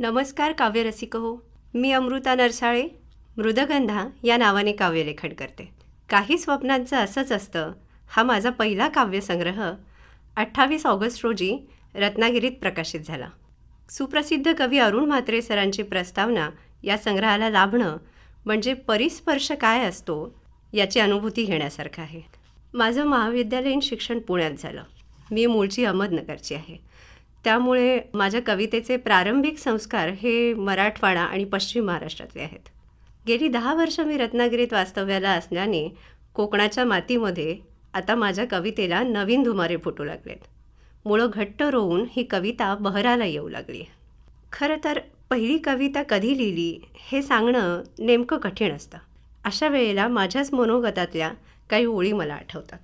नमस्कार काव्यरसिक हो. मी अमृता नरसाळे मृदगंधा या नावाने काव्यलेखन करते. काही स्वप्नांचं असंच असतं हा माझा पहिला काव्यसंग्रह 28 ऑगस्ट रोजी रत्नागिरीत प्रकाशित झाला. सुप्रसिद्ध कवी अरुण म्हात्रे सरांची प्रस्तावना या संग्रहाला लाभणं म्हणजे परिस्पर्श काय असतो याची अनुभूती घेण्यासारखं आहे. माझं महाविद्यालयीन शिक्षण पुण्यात झालं. मी मूळची अहमदनगरची आहे. त्यामुळे माझ्या कवितेचे प्रारंभिक संस्कार हे मराठवाडा आणि पश्चिम महाराष्ट्रातले आहेत. गेली 10 वर्ष मी रत्नागिरीत वास्तव्याला असल्याने कोकणाच्या मातीमध्ये आता माझ्या कवितेला नवीन धुमारे फुटू लागलेत. मुळं घट्ट रोवून ही कविता बहराला येऊ लागली. खरं तर पहिली कविता कधी लिहिली हे सांगणं नेमकं कठीण असतं. अशा वेळेला माझ्याच मनोगतातल्या काही ओळी मला आठवतात.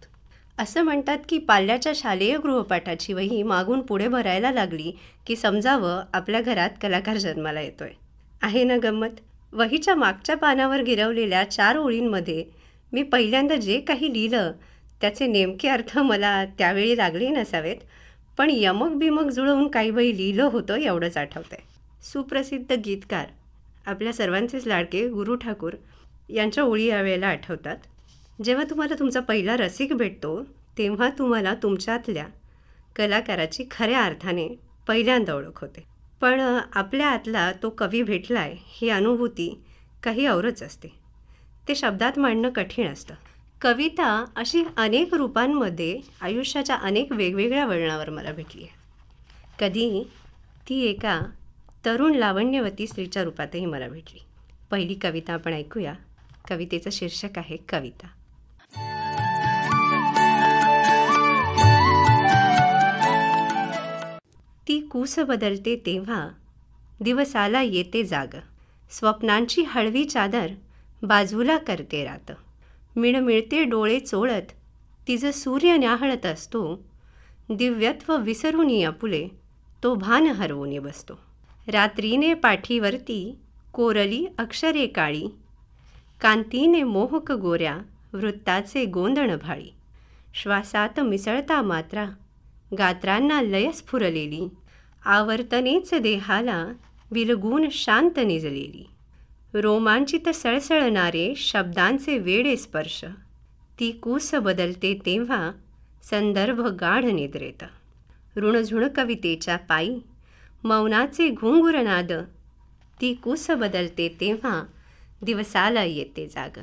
असं म्हणतात की पाल्याच्या शालेय गृहपाठाची वही मागून पुढे भरायला लागली की समजावं आपल्या घरात कलाकार जन्माला येतोय. आहे ना गंमत? वहीच्या मागच्या पानावर गिरवलेल्या 4 ओळींमध्ये मी पहिल्यांदा जे काही लिहिलं त्याचे नेमके अर्थ मला त्यावेळी लागले नसावेत, पण यमक बिमक जुळवून काही बाई लिहिलं होतं एवढंच आठवतंय. सुप्रसिद्ध गीतकार आपल्या सर्वांचेच लाडके गुरु ठाकूर यांच्या ओळी यावेळेला आठवतात. जेव्हा तुम्हाला तुमचा पहिला रसिक भेटतो तेव्हा तुम्हाला तुमच्यातल्या कलाकाराची खऱ्या अर्थाने पहिल्यांदा ओळख होते. पण आपल्या आतला तो कवी भेटलाय ही अनुभूती काही औरच असते. ते शब्दात मांडणं कठीण असतं. कविता अशी अनेक रूपांमध्ये आयुष्याच्या अनेक वेगवेगळ्या वळणावर मला भेटली आहे. कधी ती एका तरुण लावण्यवती स्त्रीच्या रूपातही मला भेटली. पहिली कविता आपण ऐकूया. कवितेचं शीर्षक आहे कविता. ती कूस बदलते तेव्हा दिवसाला येते जाग. स्वप्नांची हळवी चादर बाजूला करते रात. मिळमिळते डोळे चोळत तिचं सूर्य न्याहळत असतो. दिव्यत्व विसरून आपुले तो भान हरवून बसतो. रात्रीने पाठीवरती कोरली अक्षरे काळी. कांतीने मोहक गोऱ्या वृत्ताचे गोंधळ भाळी. श्वासात मिसळता मात्रा गात्रांना लय स्फुरलेली. आवर्तनेच देहाला विलगून शांत निजलेली. रोमांचित सळसळणारे शब्दांचे वेडे स्पर्श. ती कूस बदलते तेव्हा संदर्भ गाढ निद्रेत. ऋणझुण कवितेच्या पायी मौनाचे घुंगुरनाद. ती कूस बदलते तेव्हा दिवसाला येते जाग.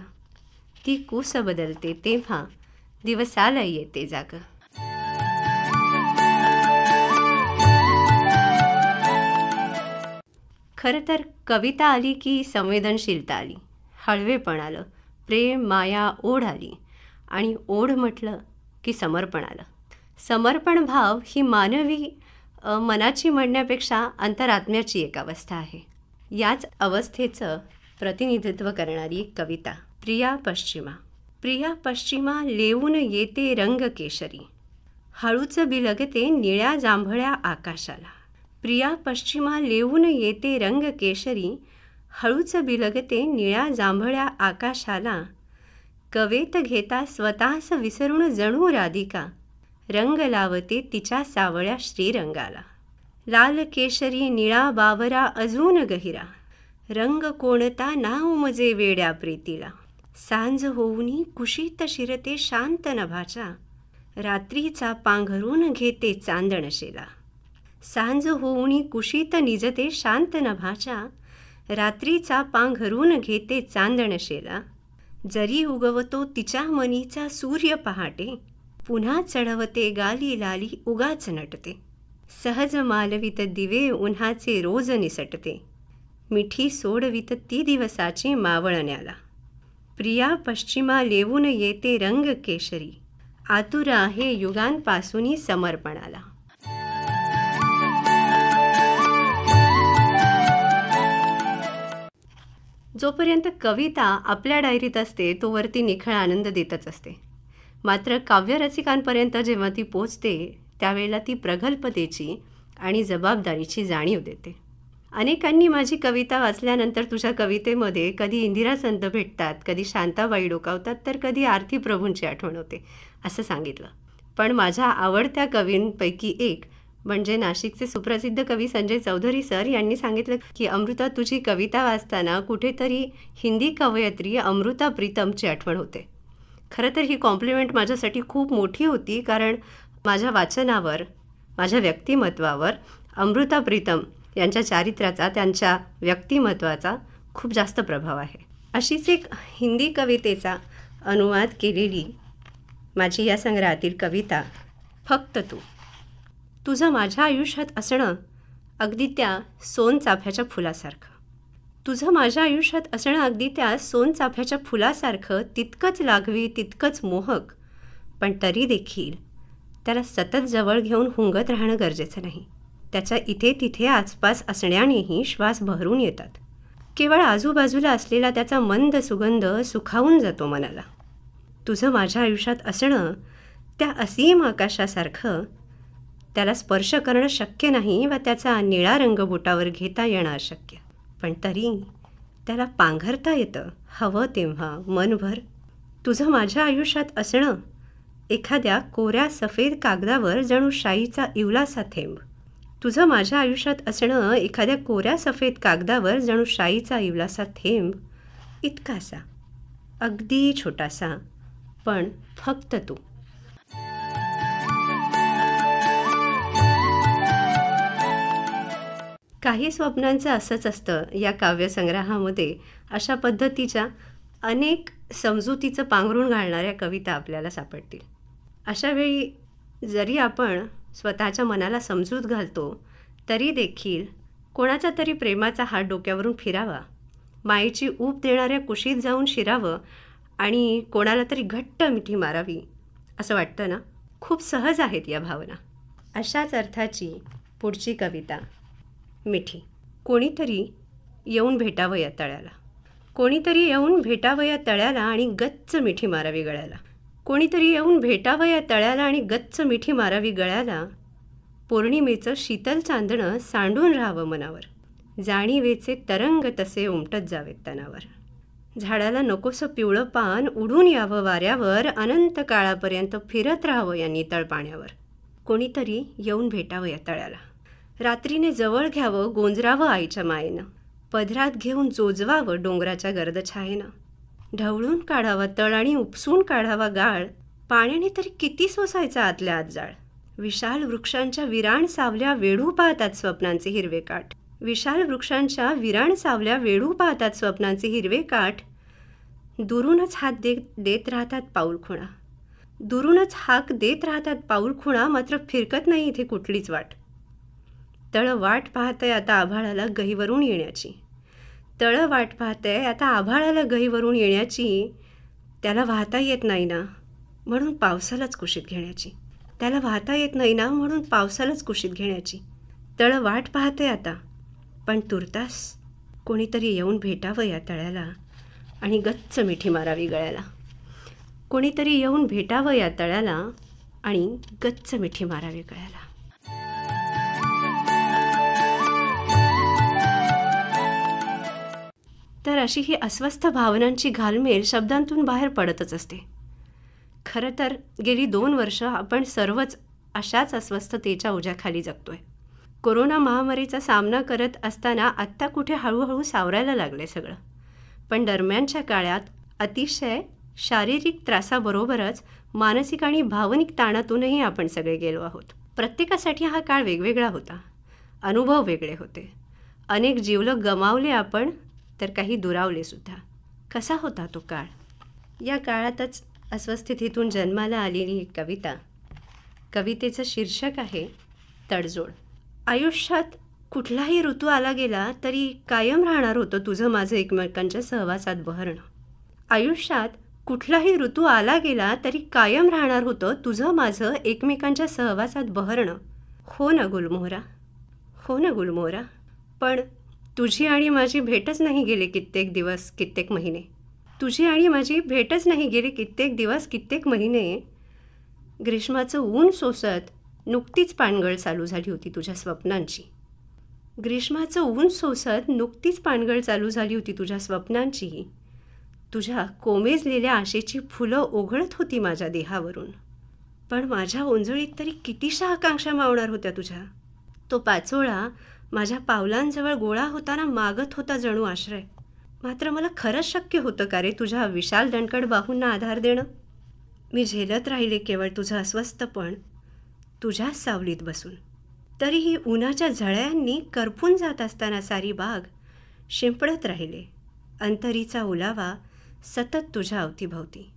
ती कूस बदलते तेव्हा दिवसाला येते जाग. खरं तर कविता आली की संवेदनशीलता आली, हळवेपण आलं, प्रेम माया ओढ आली आणि ओढ म्हटलं की समर्पण आलं. समर्पण भाव ही मानवी मनाची म्हणण्यापेक्षा अंतरात्म्याची एक अवस्था आहे. याच अवस्थेचं प्रतिनिधित्व करणारी एक कविता प्रिया पश्चिमा. प्रिया पश्चिमा लेवून येते रंग केशरी. हळूच बिलगते निळ्या जांभळ्या आकाशाला. प्रिया पश्चिमा लेवून येते रंग केशरी. हळूच बिलगते निळ्या जांभळ्या आकाशाला. कवेत घेता स्वतःस विसरून जणू राधिका रंग लावते तिच्या सावळ्या श्रीरंगाला. लाल केशरी निळा बावरा अजून गहिरा. रंग कोणता ना उमजे वेड्या प्रीतीला. सांज होऊनी कुशीत शिरते शांत नभाच्या. रात्रीचा पांघरून घेते चांदणशेला. सांज होऊनी कुशीत निजते शांत नभाच्या. रात्रीचा पांघरून घेते चांदणशेला. जरी उगवतो तिच्या मनीचा सूर्य पहाटे. पुन्हा चढवते गाली लाली उगाच नटते. सहज मालवित दिवे उन्हाचे रोज निसटते. मिठी सोडवित ती दिवसाची मावळण्याला. प्रिया पश्चिमा लेवून येते रंग केशरी. आतुर आहे युगांपासूनी समर्पणाला. जोपर्यंत कविता आपल्या डायरीत असते तोवर ती निखळ आनंद देतच असते. मात्र काव्यरसिकांपर्यंत जेव्हा ती पोचते त्यावेळेला ती प्रगल्भतेची आणि जबाबदारीची जाणीव देते. अनेकांनी माझी कविता वाचल्यानंतर तुझ्या कवितेमध्ये कधी इंदिरा संत भेटतात, कधी शांताबाई डोकावतात, तर कधी आरती प्रभूंची आठवण होते असं सांगितलं. पण माझ्या आवडत्या कवींपैकी एक म्हणजे नाशिकचे सुप्रसिद्ध कवी संजय चौधरी सर यांनी सांगितलं की अमृता, तुझी कविता वाचताना कुठेतरी हिंदी कवयित्री अमृता प्रीतमची आठवण होते. खरं तर ही कॉम्प्लिमेंट माझ्यासाठी खूप मोठी होती, कारण माझ्या वाचनावर, माझ्या व्यक्तिमत्वावर अमृता प्रीतम यांच्या चारित्र्याचा, त्यांच्या व्यक्तिमत्वाचा खूप जास्त प्रभाव आहे. अशीच एक हिंदी कवितेचा अनुवाद केलेली माझी या संग्रहातील कविता फक्त तू. तुझं माझ्या आयुष्यात असणं अगदी त्या सोनचाफ्याच्या फुलासारखं. तुझं माझ्या आयुष्यात असणं अगदी त्या सोनचाफ्याच्या फुलासारखं, तितकंच लागवी, तितकंच मोहक, पण तरी देखील त्याला सतत जवळ घेऊन हुंगत राहणं गरजेचं नाही. त्याच्या इथे तिथे आसपास असण्यानेही श्वास भरून येतात. केवळ आजूबाजूला असलेला त्याचा मंद सुगंध सुखावून जातो मनाला. तुझं माझ्या आयुष्यात असणं त्या असीम आकाशासारखं, त्याला स्पर्श करणं शक्य नाही व त्याचा निळा रंग बोटावर घेता येणं अशक्य, पण तरी त्याला पांघरता येतं हवं तेव्हा मनभर. तुझं माझ्या आयुष्यात असणं एखाद्या कोऱ्या सफेद कागदावर जणू शाईचा इवलासा थेंब. तुझं माझ्या आयुष्यात असणं एखाद्या कोऱ्या सफेद कागदावर जणू शाईचा इवलासा थेंब, इतकासा, अगदी छोटासा, पण फक्त तू. काही स्वप्नांचं असंच असतं. या काव्यसंग्रहामध्ये अशा पद्धतीच्या अनेक समजुतीचं पांघरून घालणाऱ्या कविता आपल्याला सापडतील. अशावेळी जरी आपण स्वतःच्या मनाला समजूत घालतो, तरी देखील कोणाच्या तरी प्रेमाचा हात डोक्यावरून फिरावा, मायेची ऊब देणाऱ्या कुशीत जाऊन शिरावं आणि कोणाला तरी घट्ट मिठी मारावी असं वाटतं ना. खूप सहज आहेत या भावना. अशाच अर्थाची पुढची कविता, मिठी. कोणीतरी येऊन भेटावं या तळ्याला, कोणीतरी येऊन भेटावं या तळ्याला आणि गच्च मिठी मारावी गळ्याला. कोणीतरी येऊन भेटावं या तळ्याला आणि गच्च मिठी मारावी गळ्याला. पौर्णिमेचं शीतल चांदणं सांडून राहावं मनावर, जाणीवेचे तरंग तसे उमटत जावेत तनावर. झाडाला नकोसं पिवळं पान उडून यावं वाऱ्यावर, अनंत काळापर्यंत फिरत राहावं या नितळ पाण्यावर. कोणीतरी येऊन भेटावं या तळ्याला, रात्रीने जवळ घ्यावं गोंजरावं आईच्या मायेनं, पदरात घेऊन जोजवावं डोंगराच्या गर्द छायेनं. ढवळून काढावा तळ आणि उपसून काढावा गाळ, पाण्याने तरी किती सोसायचा आतल्या आत जाळ. विशाल वृक्षांच्या विराण सावल्या वेढू पाहतात स्वप्नांचे हिरवे काठ, विशाल वृक्षांच्या विराण सावल्या वेढू पाहतात स्वप्नांचे हिरवे काठ. दुरूनच हात देत राहतात पाऊल खुणा, दुरूनच हाक देत राहतात पाऊल खुणा, मात्र फिरकत नाही इथे कुठलीच वाट. तळ वाट पाहतंय आता आभाळाला गहीवरून येण्याची, तळ वाट पाहतंय आता आभाळाला गहीवरून येण्याची. त्याला वाहता येत नाही ना म्हणून पावसालाच कुशीत घेण्याची, त्याला वाहता येत नाही ना म्हणून पावसालाच कुशीत घेण्याची. तळ वाट पाहतंय आता, पण तुर्तास कोणीतरी येऊन भेटावं या तळ्याला आणि गच्च मिठी मारावी गळ्याला. कोणीतरी येऊन भेटावं या तळ्याला आणि गच्च मिठी मारावी गळ्याला. तर अशी ही अस्वस्थ भावनांची घालमेल शब्दांतून बाहेर पडतच असते. खरं तर गेली 2 वर्ष आपण सर्वच अशाच अस्वस्थतेच्या ओझ्याखाली जगतोय. कोरोना महामारीचा सामना करत असताना आत्ता कुठे हळूहळू सावरायला लागले सगळं, पण दरम्यानच्या काळात अतिशय शारीरिक त्रासाबरोबरच मानसिक आणि भावनिक ताणातूनही आपण सगळे गेलो आहोत. प्रत्येकासाठी हा काळ वेगवेगळा होता, अनुभव वेगळे होते. अनेक जीवलग गमावले आपण, तर काही दुरावलेसुद्धा. कसा होता तो काळ? या काळातच अस्वस्थितीतून जन्माला आलेली एक कविता. कवितेचं शीर्षक आहे तडजोड. आयुष्यात कुठलाही ऋतू आला गेला तरी कायम राहणार होतं तुझं माझं एकमेकांच्या सहवासात बहरणं. आयुष्यात कुठलाही ऋतू आला गेला तरी कायम राहणार होतं तुझं माझं एकमेकांच्या सहवासात बहरणं. हो ना गुलमोहरा, हो ना गुलमोहरा. पण तुझी आणि माझी भेटच नाही गेले कित्येक दिवस, कित्येक महिने. तुझी आणि माझी भेटच नाही गेले कित्येक दिवस, कित्येक महिने. ग्रीष्माचं ऊन सोसत नुकतीच पानगळ चालू झाली होती तुझ्या स्वप्नांची. ग्रीष्माचं ऊन सोसत नुकतीच पानगळ चालू झाली होती तुझ्या स्वप्नांची. तुझ्या कोमेजलेल्या आशेची फुलं ओघळत होती माझ्या देहावरून. पण माझ्या ओंजळीत तरी कितीशा आकांक्षा मावणार होत्या तुझ्या. तो पाचोळा माझ्या पावलांजवळ गोळा होताना मागत होता जणू आश्रय. मात्र मला खरंच शक्य होतं का रे तुझ्या विशाल दणकट बाहूंना आधार देणं. मी झेलत राहिले केवळ तुझं अस्वस्थपण, तुझ्याच सावलीत बसून. तरीही उन्हाच्या झळ्यांनी करपून जात असताना सारी बाग शिंपडत राहिले. अंतरीचा ओलावा सतत तुझ्या अवतीभवती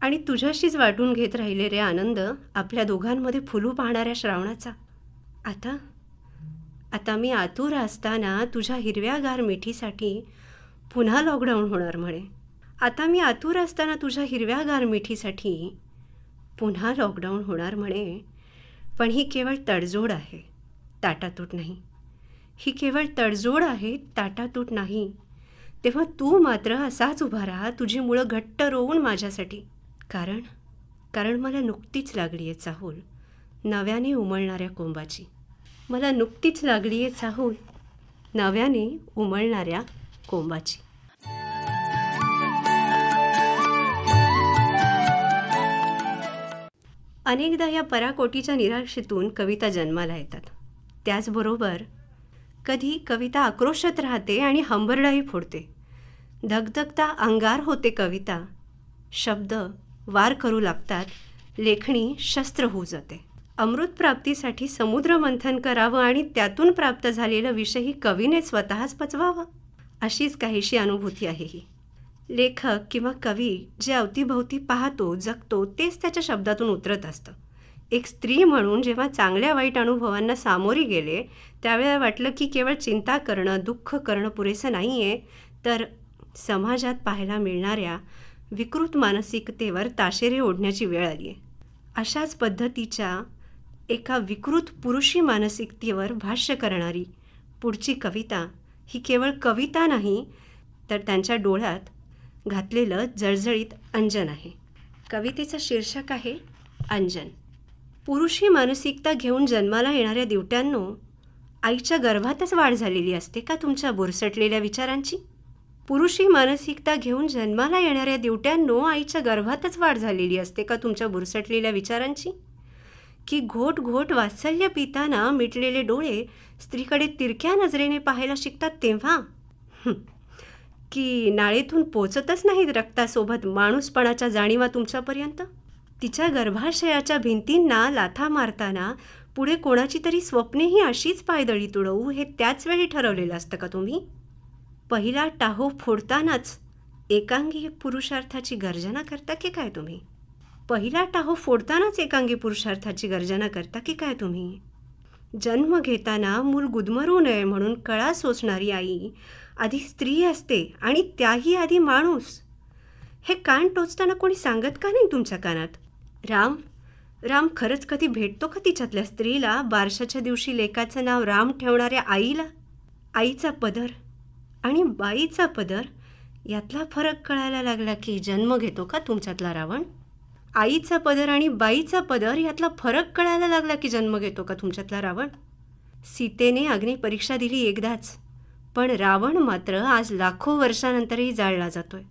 आणि तुझ्याशीच वाटून घेत राहिले रे आनंद आपल्या दोघांमध्ये फुलू पाहणाऱ्या श्रावणाचा. आता मी आतुर असताना तुझ्या हिरव्यागार मिठीसाठी पुन्हा लॉकडाऊन होणार म्हणे. आता मी आतुर असताना तुझ्या हिरव्यागार मिठीसाठी पुन्हा लॉकडाऊन होणार म्हणे. पण ही केवळ तडजोड आहे, ताटातूट नाही. ही केवळ तडजोड आहे, ताटातूट नाही. तेव्हा तू मात्र असाच उभा राहा, तुझी मुळं घट्ट रोवून माझ्यासाठी. कारण मला नुकतीच लागली आहे चाहूल नव्याने उमलणाऱ्या कोंबाची. मला नुकतीच लागली आहे चाहूल नव्याने उमलणाऱ्या कोंबाची. अनेकदा या पराकोटीच्या निराशेतून कविता जन्माला येतात. त्याचबरोबर कधी कविता आक्रोशात राहते आणि हंबरडाही फोडते. धगधगता अंगार होते कविता, शब्द वार करू लागतात, लेखणी शस्त्र होऊ जाते. अमृत प्राप्तीसाठी समुद्र मंथन करावं आणि त्यातून प्राप्त झालेलं विषयही कवीने स्वतःच पचवावं, अशीच काहीशी अनुभूती आहे ही. लेखक किंवा कवी जे अवतीभवती पाहतो, जगतो, तेच त्याच्या शब्दातून उतरत असतं. एक स्त्री म्हणून जेव्हा चांगल्या वाईट अनुभवांना सामोरी गेले त्यावेळेला वाटलं की केवळ चिंता करणं, दुःख करणं पुरेसं नाही आहे, तर समाजात पाहायला मिळणाऱ्या विकृत मानसिकतेवर ताशेरे ओढण्याची वेळ आली आहे. अशाच पद्धतीच्या एका विकृत पुरुषी मानसिकतेवर भाष्य करणारी पुढची कविता ही केवळ कविता नाही, तर त्यांच्या डोळ्यात घातलेलं जळजळीत अंजन आहे. कवितेचं शीर्षक आहे अंजन. पुरुषी मानसिकता घेऊन जन्माला येणाऱ्या दिवट्यांनो, आईच्या गर्भातच वाढ झालेली असते का तुमच्या बुरसटलेल्या विचारांची? पुरुषी मानसिकता घेऊन जन्माला येणाऱ्या दिवट्यांनो, आईच्या गर्भातच वाढ झालेली असते का तुमच्या बुरसटलेल्या विचारांची? की घोट घोट वात्सल्य पिताना मिटलेले डोळे स्त्रीकडे तिरक्या नजरेने पाहायला शिकतात तेव्हा? की नाळेतून पोचतच नाहीत रक्तासोबत माणूसपणाच्या जाणीवा तुमच्यापर्यंत? तिच्या गर्भाशयाच्या भिंतींना लाथा मारताना पुढे कोणाची तरी स्वप्नेही अशीच पायदळी तुडवू हे त्याच वेळी ठरवलेलं असतं का तुम्ही? पहिला टाहो फोडतानाच एकांगी पुरुषार्थाची गर्जना करता की काय तुम्ही? पहिला टाहो फोडतानाच एकांगी पुरुषार्थाची गर्जना करता की काय तुम्ही? जन्म घेताना मूल गुदमरू नये म्हणून कळा सोसणारी आई आधी स्त्री असते आणि त्याही आधी माणूस. हे कान टोचताना कोणी सांगत का नाही तुमच्या कानात? राम खरंच कधी भेटतो का तिच्यातल्या स्त्रीला, बारशाच्या दिवशी लेकाचं नाव राम ठेवणाऱ्या आईला? आईचा पदर आणि बाईचा पदर यातला फरक कळायला लागला की जन्म घेतो का तुमच्यातला रावण? आईचा पदर आणि बाईचा पदर यातला फरक कळायला लागला की जन्म घेतो का तुमच्यातला रावण? सीतेने अग्निपरीक्षा दिली एकदाच, पण रावण मात्र आज लाखो वर्षानंतरही जाळला जातोय.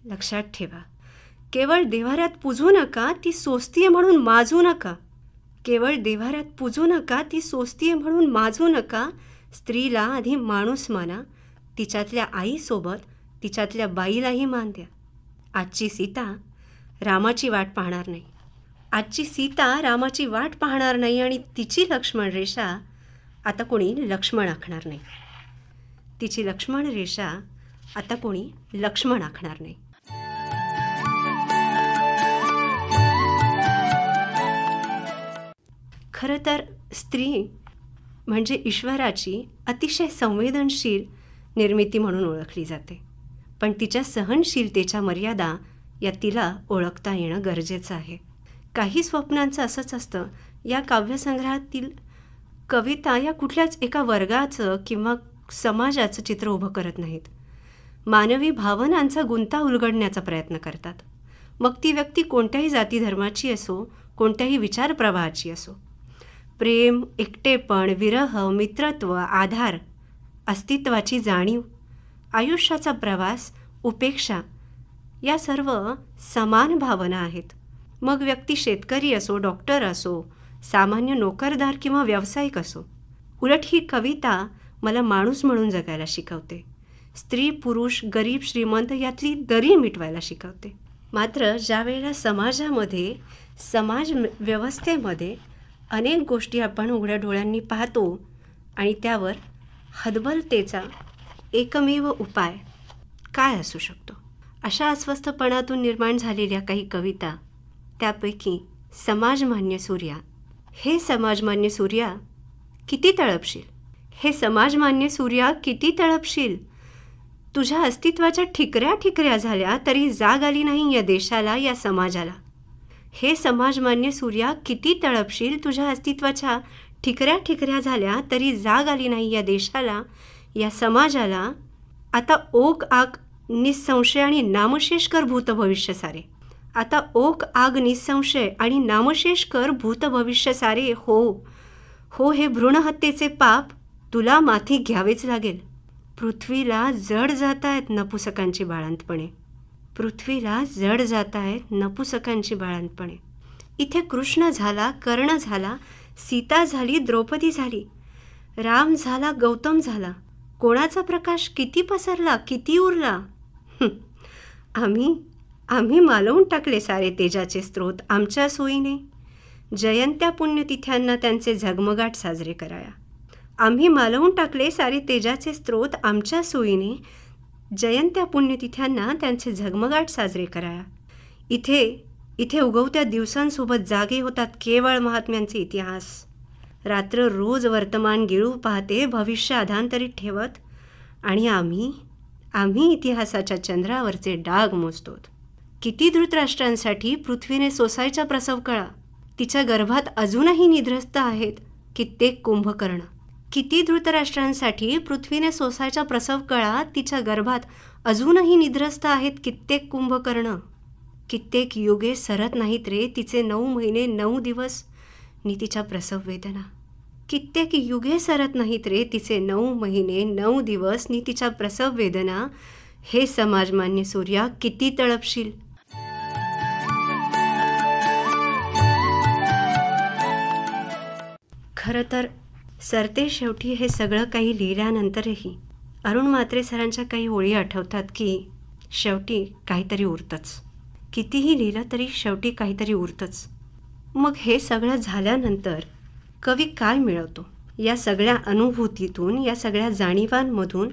लक्षात ठेवा, केवळ देव्हाऱ्यात पूजू नका, ती सोसतीये म्हणून माजू नका. केवळ देव्हाऱ्यात पूजू नका, ती सोसतीये म्हणून माजू नका. स्त्रीला आधी माणूस माना, तिच्यातल्या आईसोबत तिच्यातल्या बाईलाही मान द्या. आजची सीता रामाची वाट पाहणार नाही. आजची सीता रामाची वाट पाहणार नाही आणि तिची लक्ष्मण रेषा आता कोणी लक्ष्मण आखणार नाही. तिची लक्ष्मण रेषा आता कोणी लक्ष्मण आखणार नाही. खरं तर स्त्री म्हणजे ईश्वराची अतिशय संवेदनशील निर्मिती म्हणून ओळखली जाते, पण तिच्या सहनशीलतेच्या मर्यादा या तिला ओळखता येणं गरजेचं आहे. काही स्वप्नांचं असंच असतं. या काव्यसंग्रहातील कविता या कुठल्याच एका वर्गाचं किंवा समाजाचं चित्र उभं करत नाहीत. मानवी भावनांचा गुंता उलगडण्याचा प्रयत्न करतात. मग ती व्यक्ती कोणत्याही जाती धर्माची असो, कोणत्याही विचारप्रवाहाची असो. प्रेम, एकटेपण, विरह, मित्रत्व, आधार, अस्तित्वाची जाणीव, आयुष्याचा प्रवास, उपेक्षा या सर्व समान भावना आहेत. मग व्यक्ती शेतकरी असो, डॉक्टर असो, सामान्य नोकरदार किंवा व्यावसायिक असो. उलट ही कविता मला माणूस म्हणून जगायला शिकवते. स्त्री पुरुष, गरीब श्रीमंत यातली दरी मिटवायला शिकवते. मात्र ज्या वेळेला समाजामध्ये, समाज व्यवस्थेमध्ये अनेक गोष्टी आपण उघड्या डोळ्यांनी पाहतो आणि त्यावर हतबलतेचा एकमेव उपाय काय असू शकतो, अशा अस्वस्थपणातून निर्माण झालेल्या काही कविता, त्यापैकी समाजमान्य सूर्या. हे समाजमान्य सूर्या किती तळपशील, हे समाजमान्य सूर्या किती तळपशील. तुझ्या अस्तित्वाच्या ठिकऱ्या ठिकऱ्या झाल्या तरी जाग आली नाही या देशाला, या समाजाला. हे समाजमान्य सूर्या किती तळपशील, तुझ्या अस्तित्वाच्या ठिकऱ्या ठिकऱ्या झाल्या तरी जाग आली नाही या देशाला, या समाजाला. आता ओक आग निसंशय आणि नामशेष कर भूत भविष्य सारे. आता ओक आग निसंशय आणि नामशेष कर भूत भविष्य सारे. हो, हे भ्रूणहत्येचे पाप तुला माथी घ्यावेच लागेल. पृथ्वीला जड जात आहेत नपुसकांची बाळंतपणे, पृथ्वीला जड जात आहेत नपुसकांची बाळंतपणे. इथे कृष्ण झाला, कर्ण झाला, सीता झाली, द्रौपदी झाली, राम झाला, गौतम झाला. कोणाचा प्रकाश किती पसरला, किती उरला. आम्ही मालवून टाकले सारे तेजाचे स्रोत आमच्या सोयीने. जयंत्या पुण्यतिथ्यांना त्यांचे झगमगाट साजरे कराया. आम्ही मालवून टाकले सारे तेजाचे स्रोत आमच्या सोयीने. जयंत्या पुण्यतिथ्यांना त्यांचे झगमगाट साजरे कराया. इथे उगवत्या दिवसांसोबत जागे होतात केवळ महात्म्यांचे इतिहास. रात्र रोज वर्तमान गिळू पाहते, भविष्य अधांतरित ठेवत. आणि आम्ही इतिहासाच्या चंद्रावरचे डाग मोजतोत. किती धृतराष्ट्रांसाठी पृथ्वीने सोसायच्या प्रसव कळा. तिच्या गर्भात अजूनही निद्रस्त आहेत कित्येक कुंभकर्ण. किती धृतराष्ट्रांसाठी पृथ्वीने सोसायच्या प्रसव कळा, तिच्या गर्भात अजूनही निद्रस्त आहेत कित्येक कुंभकर्ण. कित्येक युगे सरत नाहीत रे तिचे 9 महिने 9 दिवस नि तिच्या प्रसव वेदना. कित्येक युगे सरत नाहीत रे तिचे 9 महिने 9 दिवस नि तिच्या प्रसव वेदना. हे समाजमान्य सूर्या किती तळपशील. खरं तर सरते शेवटी हे सगळं काही लिहिल्यानंतरही अरुण म्हात्रे सरांच्या काही ओळी आठवतात की शेवटी काहीतरी उरतंच. कितीही लिहिलं तरी शेवटी काहीतरी उरतंच. मग हे सगळं झाल्यानंतर कवी काय मिळवतो, या सगळ्या अनुभूतीतून, या सगळ्या जाणीवांमधून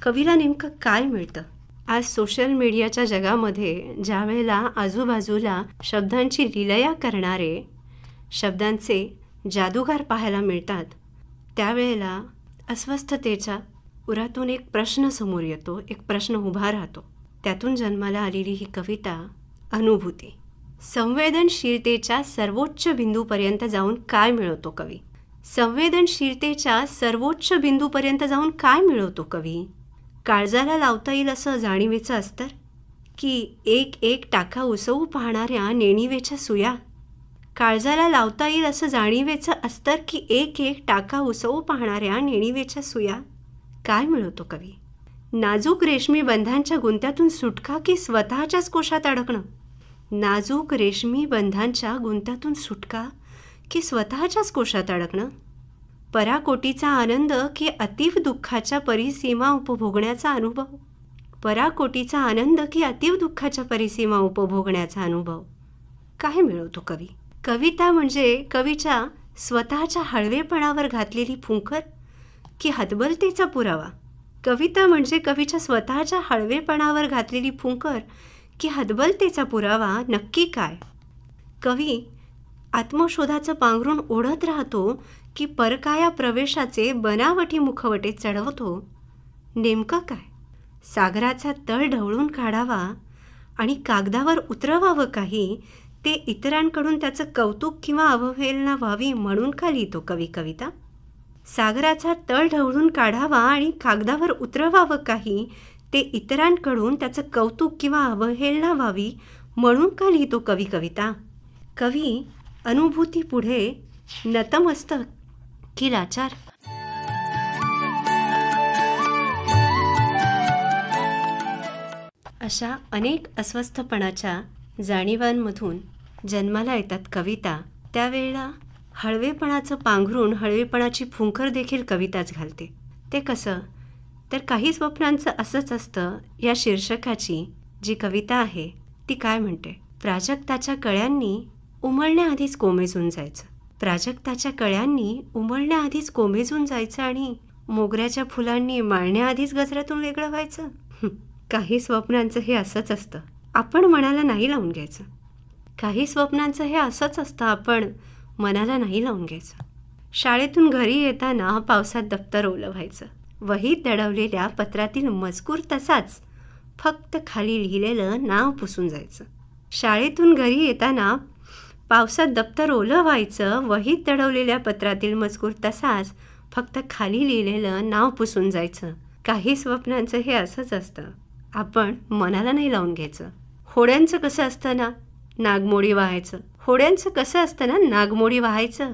कवीला नेमकं काय मिळतं. आज सोशल मीडियाच्या जगामध्ये ज्या वेळेला आजूबाजूला शब्दांची लीलया करणारे, शब्दांचे जादूगार पाहायला मिळतात, त्यावेळेला अस्वस्थतेच्या उरातून एक प्रश्न समोर येतो, एक प्रश्न उभा राहतो. त्यातून जन्माला आलेली ही कविता अनुभूती. संवेदनशीलतेच्या सर्वोच्च बिंदूपर्यंत जाऊन काय मिळवतो कवी. संवेदनशीलतेच्या सर्वोच्च बिंदूपर्यंत जाऊन काय मिळवतो कवी. काळजाला लावता येईल असं जाणीवेचं अस्तर, की एक एक टाका उसवू पाहणाऱ्या नेणिवेच्या सुया. काळजाला लावता येईल असं जाणीवेचं अस्तर, की एक एक टाका उसवू पाहणाऱ्या नेणिवेच्या सुया. काय मिळवतो कवी. नाजूक रेशमी बंधांच्या गुंत्यातून सुटका, की स्वतःच्याच कोशात अडकणं. नाजूक रेशमी बंधांच्या गुंत्यातून सुटका, की स्वतःच्याच कोशात अडकणं. पराकोटीचा आनंद, की अतीव दुःखाच्या परिसीमा उपभोगण्याचा अनुभव. पराकोटीचा आनंद, की अतीव दुःखाच्या परिसीमा उपभोगण्याचा अनुभव. काय मिळवतो कवी. कविता म्हणजे कवीच्या स्वतःच्या हळवेपणावर घातलेली फुंकर, की हतबलतेचा पुरावा. कविता म्हणजे कवीच्या स्वतःच्या हळवेपणावर घातलेली फुंकर, की हतबलतेचा पुरावा नक्की काय. कवी आत्मशोधाचं पांघरून ओढत राहतो, की परकाया प्रवेशाचे बनावटी मुखवटे चढवतो. नेमकं काय. सागराचा तळ ढवळून काढावा आणि कागदावर उतरवावं काही, ते इतरांकडून त्याचं कौतुक किंवा अवहेलना व्हावी म्हणून का लिहितो कवी कविता. सागराचा तळ ढवळून काढावा आणि कागदावर उतरवावं काही, ते इतरांकडून त्याचं कौतुक किंवा अवहेलना व्हावी म्हणून का लिहितो कवी कविता. कवी अनुभूती पुढे नतमस्तक की लाचार. अशा अनेक अस्वस्थपणाच्या जाणीवांमधून जन्माला येतात कविता, त्यावेळेला हळवेपणाचं पांघरून हळवेपणाची फुंकर देखील कविताच घालते. ते कसं? तर काही स्वप्नांचं असंच असतं. या शीर्षकाची जी कविता आहे ती काय म्हणते? प्राजक्ताच्या कळ्यांनी उमलण्याआधीच कोमेजून जायचं. प्राजक्ताच्या कळ्यांनी उमलण्याआधीच कोमेजून जायचं आणि मोगऱ्याच्या फुलांनी माळण्याआधीच गजरातून वेगळं व्हायचं. काही स्वप्नांचं हे असंच असतं, आपण मनाला नाही लावून घ्यायचं. काही स्वप्नांचं हे असंच असतं, आपण मनाला नाही लावून घ्यायचं. शाळेतून घरी येताना पावसात दप्तर ओलं व्हायचं. वहीत दडवलेल्या पत्रातील मजकूर तसाच, फक्त खाली लिहिलेलं नाव पुसून जायचं. शाळेतून घरी येताना पावसात दप्तर ओलं व्हायचं. वहीत दडवलेल्या पत्रातील मजकूर तसाच, फक्त खाली लिहिलेलं नाव पुसून जायचं. काही स्वप्नांचं हे असंच असतं, आपण मनाला नाही लावून घ्यायचं. होड्यांचं कसं असतं ना, नागमोडी वाहायचं. होड्यांचं कसं असतं ना, नागमोडी वाहायचं.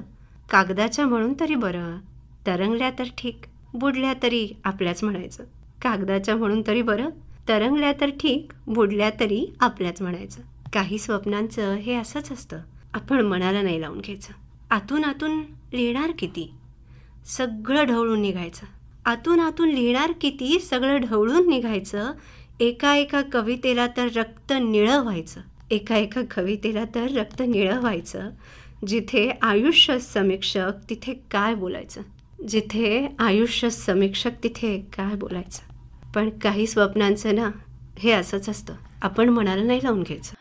कागदाच्या म्हणून तरी बरं, तरंगल्या तर ठीक, बुडल्या तरी आपल्याच म्हणायचं. कागदाच्या म्हणून तरी बरं, तरंगल्या तर ठीक, बुडल्या तरी आपल्याच म्हणायचं. काही स्वप्नांचं हे असंच असतं, आपण मनाला नाही लावून घ्यायचं. आतून आतून लिहिणार किती, सगळं ढवळून निघायचं. आतून आतून लिहिणार किती, सगळं ढवळून निघायचं. एका एका कवितेला तर रक्त निळं व्हायचं. एका एका कवितेला तर रक्त निळं व्हायचं. जिथे आयुष्य समीक्षक तिथे काय बोलायचं, जिथे आयुष्य समीक्षक तिथे काय बोलायचं. पण काही स्वप्नांचं ना हे असंच असतं, आपण मनाला नाही लावून घ्यायचं.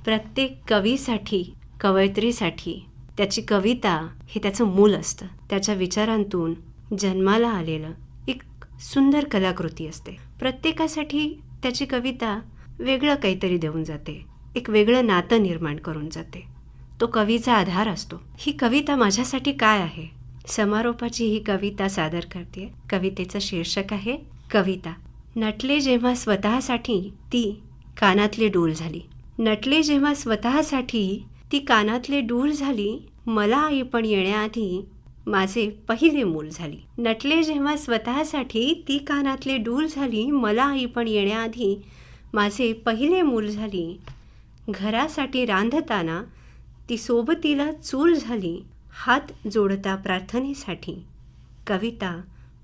प्रत्येक कवीसाठी, कवयित्रीसाठी त्याची कविता हे त्याचं मूल असतं. त्याच्या विचारांतून जन्माला आलेलं एक सुंदर कलाकृती असते. प्रत्येकासाठी त्याची कविता वेगळं काहीतरी देऊन जाते, एक वेगळं नातं निर्माण करून जाते. तो कवीचा आधार असतो. ही कविता माझ्यासाठी काय आहे? समारोपाची ही कविता सादर करते. कवितेचं शीर्षक आहे कविता. नटले जेव्हा स्वतःसाठी ती कानातले डूल झाली. नटले जेव्हा स्वतःसाठी ती कानातले डूल झाली. मला आई पण येण्याआधी माझे पहिले मूल झाली. नटले जेव्हा स्वतःसाठी ती कानातले डूल झाली. मला आई पण येण्याआधी माझे पहिले मूल झाली. घरासाठी रांधताना ती सोबतीला चूल झाली. हात जोडता प्रार्थनेसाठी कविता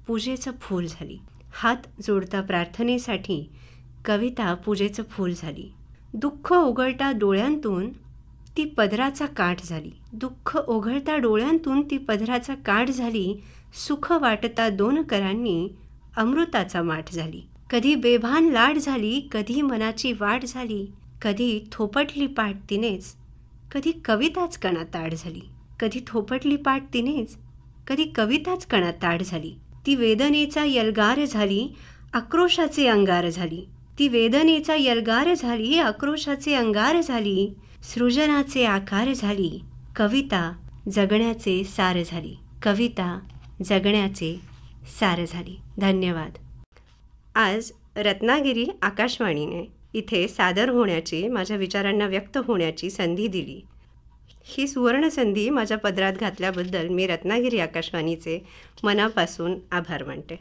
पूजेचं फूल झाली. हात जोडता प्रार्थनेसाठी कविता पूजेचं फूल झाली. दुःख ओघळता डोळ्यांतून ती पदराचा काठ झाली. दुःख ओघळता डोळ्यांतून ती पदराचा काठ झाली. सुख वाटता दोन करांनी अमृताचा माठ झाली. कधी बेभान लाड झाली, कधी मनाची वाट झाली. कधी थोपटली पाठ तिनेच, कधी कविताच कणात ताड झाली. कधी थोपटली पाठ तिनेच, कधी कविताच कणात ताड झाली. ती वेदनेचा यलगार झाली, आक्रोशाचे अंगार झाली. ती वेदनेचा यलगार झाली, आक्रोशाचे अंगार झाली. सृजनाचे आकार झाली. कविता जगण्याचे सार झाली. कविता जगण्याचे सार झाली. धन्यवाद. आज रत्नागिरी आकाशवाणीने इथे सादर होण्याची, माझ्या विचारांना व्यक्त होण्याची संधी दिली. ही सुवर्ण संधी माझ्या पदरात घातल्याबद्दल मी रत्नागिरी आकाशवाणीचे मनापासून आभार मानते.